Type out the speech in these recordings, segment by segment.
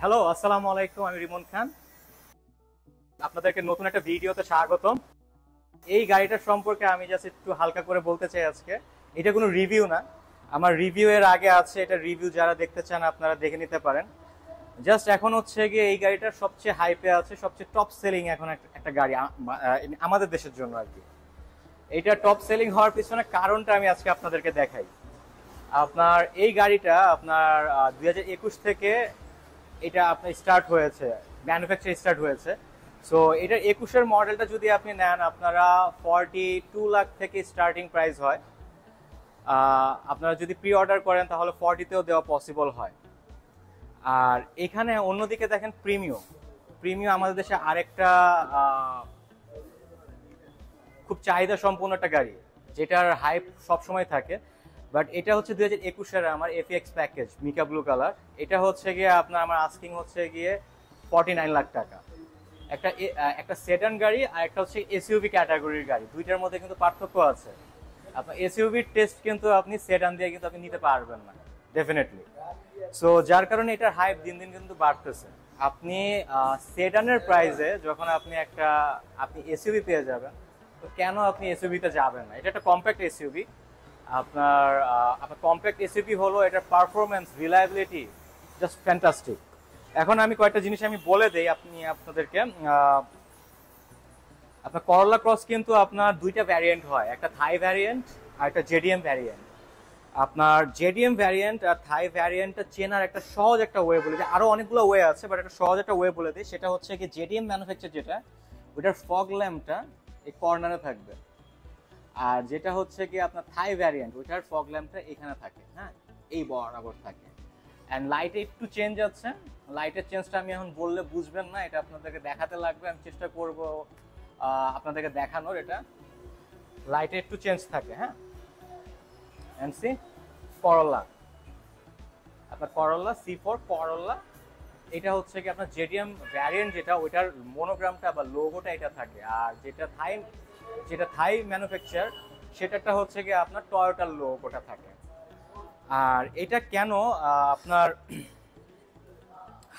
Hello, আসসালামু আলাইকুম। আমি রিমন খান, আপনাদেরকে নতুন একটা ভিডিওতে স্বাগতম। এই গাড়িটার সম্পর্কে আমি জাস্ট একটু হালকা করে বলতে চাই আজকে। এটা কোনো রিভিউ না, আমার রিভিউ এর আগে আছে। এটা রিভিউ যারা দেখতে চান আপনারা দেখে নিতে পারেন। জাস্ট এখন হচ্ছে গিয়ে এই গাড়িটার সবচেয়ে হাইপে আছে, সবচেয়ে টপ সেলিং এখন একটা গাড়ি আমাদের দেশের জন্য আর কি। এইটা টপ সেলিং হওয়ার পিছনে কারণটা আমি আজকে আপনাদেরকে দেখাই। আপনার এই গাড়িটা আপনার 2021 থেকে এটা আপনার স্টার্ট হয়েছে, ম্যানুফ্যাকচার স্টার্ট হয়েছে। সো এটার 21-এর মডেলটা যদি আপনি নেন, আপনারা 42 লাখ থেকে স্টার্টিং প্রাইস হয়। আপনারা যদি প্রি অর্ডার করেন তাহলে 40-তেও দেওয়া পসিবল হয়। আর এখানে অন্যদিকে দেখেন প্রিমিও আমাদের দেশে আরেকটা খুব চাহিদা সম্পন্ন একটা গাড়ি, যেটার হাইপ সবসময় থাকে। বাট এটা হচ্ছে 2021-এর আমার FX package mica blue colour. এটা হচ্ছে গিয়ে আপনার আমার আস্কিং হচ্ছে গিয়ে 49 লাখ টাকা। একটা সেডান গাড়ি আর একটা হচ্ছে এসইউভি ক্যাটাগরির গাড়ি, দুইটার মধ্যে কিন্তু পার্থক্য আছে। আপনার এসইউভির টেস্ট কিন্তু আপনি সেডান দিয়ে কিন্তু আপনি নিতে পারবেন না ডেফিনেটলি। সো যার কারণে এটার হাইপ দিন দিন কিন্তু বাড়তেছে। আপনি সেডানের প্রাইসে যখন আপনি আপনি এসইউভি পেয়ে যাবেন, তো কেন আপনি এসইউভিতে যাবেন না? এটা একটা কম্প্যাক্ট এসইউভি। আপনার কম্প্যাক্ট এসইউভি হলো, এটার পারফরমেন্স, রিলায়েবিলিটি জাস্ট ফ্যান্টাস্টিক। এখন আমি কয়েকটা জিনিস আমি বলে দেই আপনাদেরকে। আপনার করোলা ক্রস কিন্তু আপনার দুইটা ভ্যারিয়েন্ট হয়, একটা থাই ভ্যারিয়েন্ট আর একটা জেডিএম ভ্যারিয়েন্ট। আপনার জেডিএম ভ্যারিয়েন্ট আর থাই ভ্যারিয়েন্টটা চেনার একটা সহজ একটা ওয়ে বলে দিই। আরো অনেকগুলো ওয়ে আছে, বাট একটা সহজ একটা ওয়ে বলে দিই। সেটা হচ্ছে কি, জেডিএম ম্যানুফ্যাকচার যেটা, ওইটার ফগ ল্যাম্পটা এই কর্নারে থাকবে। আর যেটা হচ্ছে কি আপনার থাই ভ্যারিয়েন্ট, ওইটার ফগ ল্যাম্পটা এখানে থাকে, হ্যাঁ, এই বরাবর থাকে। অ্যান্ড লাইটে একটু চেঞ্জ আছে। লাইটের চেঞ্জটা আমি এখন বললে বুঝবেন না, এটা আপনাদেরকে দেখাতে লাগবে। আমি চেষ্টা করব আপনাদেরকে দেখানোর। এটা লাইটে একটু চেঞ্জ থাকে, হ্যাঁ। এন্ড সি করোলা, আপনার করোলা C4 করোলা, এটা হচ্ছে কি আপনার জেডিএম ভ্যারিয়েন্ট যেটা, ওইটার মনোগ্রামটা বা লোগোটা এটা থাকে। আর যেটা থাই ম্যানুফ্যাকচার, সেটাটা হচ্ছে কি আপনার টয়োটার লোগোটা থাকে। আর এটা কেন আপনার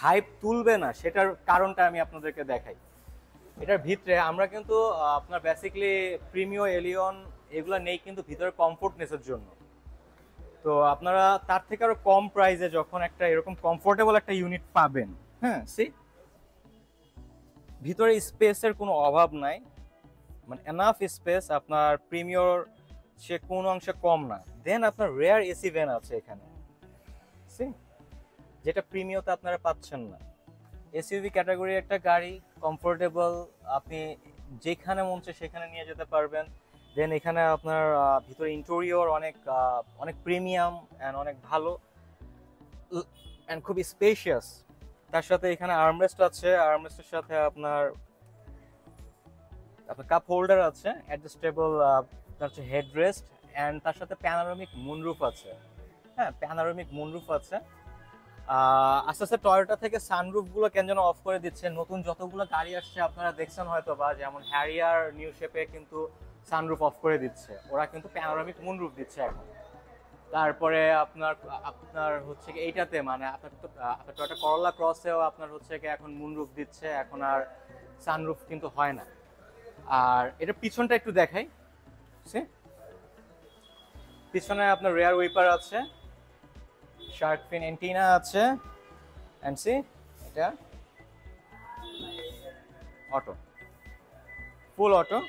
হাইপ তুলবে না, সেটার কারণটা আমি আপনাদেরকে দেখাই। এটার ভিতরে আমরা কিন্তু আপনার বেসিক্যালি প্রিমিও, এলিয়ন এগুলো নেই কিন্তু ভিতরে কমফোর্টনেসের জন্য। তো আপনারা তার থেকে আরো কম প্রাইসে যখন একটা এরকম কমফোর্টেবল একটা ইউনিট পাবেন, হ্যাঁ, ভিতরে স্পেসের কোনো অভাব নাই, মানে এনাফ স্পেস। আপনার প্রিমিয়র সে কোন অংশে কম না। দেন আপনার রেয়ার এসি ভেন আছে এখানে, যেটা প্রিমিয়তে আপনারা পাচ্ছেন না। এসইউভি ক্যাটাগরির একটা গাড়ি, কমফোর্টেবল, আপনি যেখানে মন চায় সেখানে নিয়ে যেতে পারবেন। দেন এখানে আপনার ভিতরে ইন্টেরিয়র অনেক প্রিমিয়াম অ্যান্ড অনেক ভালো অ্যান্ড খুব স্পেশিয়াস। তার সাথে এখানে আর্মরেস্ট আছে, আর্মরেস্টের সাথে আপনার কাপ হোল্ডার আছে, অ্যাডজাস্টেবল হচ্ছে হেডরেস্ট, অ্যান্ড তার সাথে প্যানোরামিক মুনরুফ আছে। হ্যাঁ, প্যানোরামিক মুনরুফ আছে। আস্তে আস্তে টয়োটা থেকে সানরুফ গুলো কেন যেন অফ করে দিচ্ছে। নতুন যতগুলো গাড়ি আসছে আপনারা দেখছেন হয়তো বা, যেমন হ্যারিয়ার নিউ শেপে কিন্তু সানরুফ অফ করে দিচ্ছে, ওরা কিন্তু প্যানোরামিক মুনরুফ দিচ্ছে এখন। তারপরে আপনার হচ্ছে কি এইটাতে, মানে আপনার টয়োটা করোলা ক্রসেও আপনার হচ্ছে কি এখন মুনরুফ দিচ্ছে, এখন আর সানরুফ কিন্তু হয় না। আর এটা পিছনটা একটু দেখাই। পিছনে আপনার রেয়ার উইপার আছে, শার্ক ফিন এন্টিনা আছে, এন্ড সি এটা auto, full auto.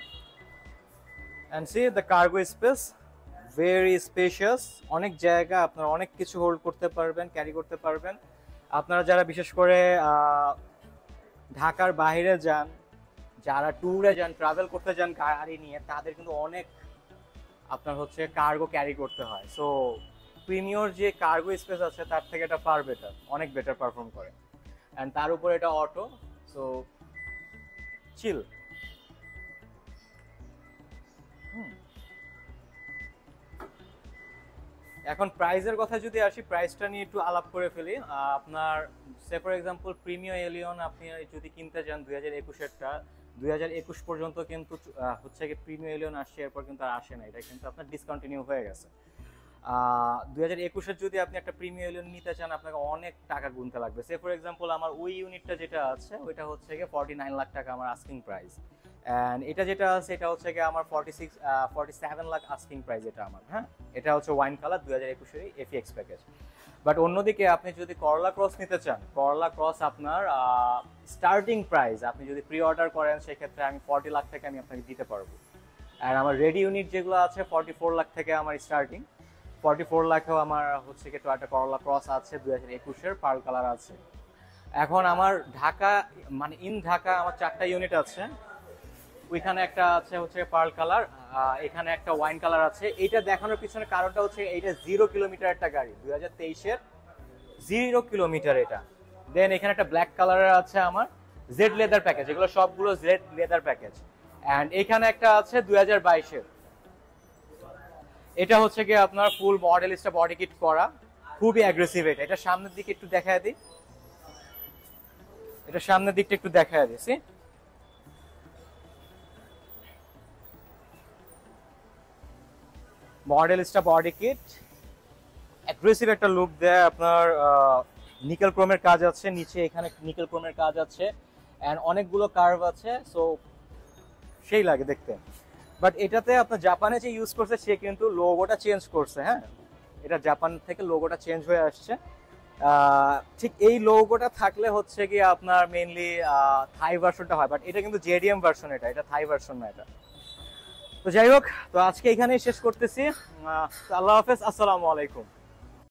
And see the cargo space, very spacious. অনেক জায়গা, আপনারা অনেক কিছু হোল্ড করতে পারবেন, ক্যারি করতে পারবেন। আপনারা যারা বিশেষ করে ঢাকার বাইরে যান, যারা ট্যুরে যান, ট্রাভেল করতে যান গাড়ি নিয়ে, তাদের কিন্তু অনেক আপনার হচ্ছে কার্গো ক্যারি করতে হয়। সো প্রিমিয়র যে কার্গো স্পেস আছে তার থেকে এটা ফার বেটার, অনেক বেটার পারফর্ম করে। অ্যান্ড তার উপর এটা অটো, সো চিল। এখন প্রাইসের কথা যদি আসি, প্রাইসটা নিয়ে একটু আলাপ করে ফেলি। আপনার সে ফর এক্সাম্পল প্রিমিয়র এলিয়ন আপনি যদি কিনতে যান 2021-এরটা, 2021 পর্যন্ত কিন্তু হচ্ছে কি প্রিমিয়র এলিয়ন আসছে, এরপর কিন্তু আর আসে না। এটা কিন্তু আপনার ডিসকন্টিনিউ হয়ে গেছে। 2021-এর যদি আপনি একটা প্রিমিয়াম ইউনিট নিতে চান আপনাকে অনেক টাকা গুনতে লাগবে। সে ফর এক্সাম্পল আমার ওই ইউনিটটা যেটা আছে ওইটা হচ্ছে গিয়ে 49 লাখ টাকা আমার আস্কিং প্রাইস, অ্যান্ড এটা যেটা আছে এটা হচ্ছে গিয়ে আমার 47 লাখ আস্কিং প্রাইস এটা আমার। হ্যাঁ, এটা হচ্ছে ওয়াইন কালার 2021-এর এফএক্স প্যাকেজ। বাট অন্যদিকে আপনি যদি করলা ক্রস নিতে চান, করলা ক্রস আপনার স্টার্টিং প্রাইস আপনি যদি প্রি অর্ডার করেন সেক্ষেত্রে আমি 40 লাখ থেকে আমি আপনাকে দিতে পারবো। আর আমার রেডি ইউনিট যেগুলো আছে 44 লাখ থেকে আমার স্টার্টিং, 44 লাখেও আমার হচ্ছে কি টয়োটা করলা ক্রস আছে 2021-এর পার্ল কালার আছে। এখন আমার ঢাকা মানে ইন ঢাকা আমার 4টা ইউনিট আছে, ওইখানে একটা আছে হচ্ছে পার্ল কালার, এখানে একটা ওয়াইন কালার আছে। এইটা দেখানোর পিছনে কারণটা হচ্ছে এইটা 0 কিলোমিটার একটা গাড়ি, 2023-এর 0 কিলোমিটার এটা। দেন এখানে একটা ব্ল্যাক কালারের আছে আমার জেড লেদার প্যাকেজ, এগুলো সবগুলো জেড লেদার প্যাকেজ। অ্যান্ড এখানে একটা আছে 2022-এর, এটা হচ্ছে কি আপনার ফুল মডেলিস্টা বডি কিট করা, খুবই অ্যাগ্রেসিভ। এটা সামনের দিকে একটু দেখায় দিই, এটা সামনের দিকটা একটু দেখায় দিছি। মডেলিস্টা বডি কিট অ্যাগ্রেসিভ একটা লুক দেয় আপনার। নিকেল ক্রোমের কাজ আছে নিচে, এখানে নিকেল ক্রোমের কাজ আছে অ্যান্ড অনেকগুলো কার্ভ আছে, সো সেই লাগে দেখতে। বাট এটাতে আপনার জাপানে যে ইউজ করছে সে কিন্তু লোগোটা চেঞ্জ করছে। হ্যাঁ, এটা জাপান থেকে লোগোটা চেঞ্জ হয়ে আসছে। ঠিক এই লোগোটা থাকলে হচ্ছে কি আপনার মেইনলি থাই ভার্সনটা হয়, বাট এটা কিন্তু জেডিএম ভার্সন, এটা থাই ভার্সন না এটা। তো যাই হোক, তো আজকে এখানেই শেষ করতেছি। আল্লাহ হাফেজ, আসসালামু আলাইকুম।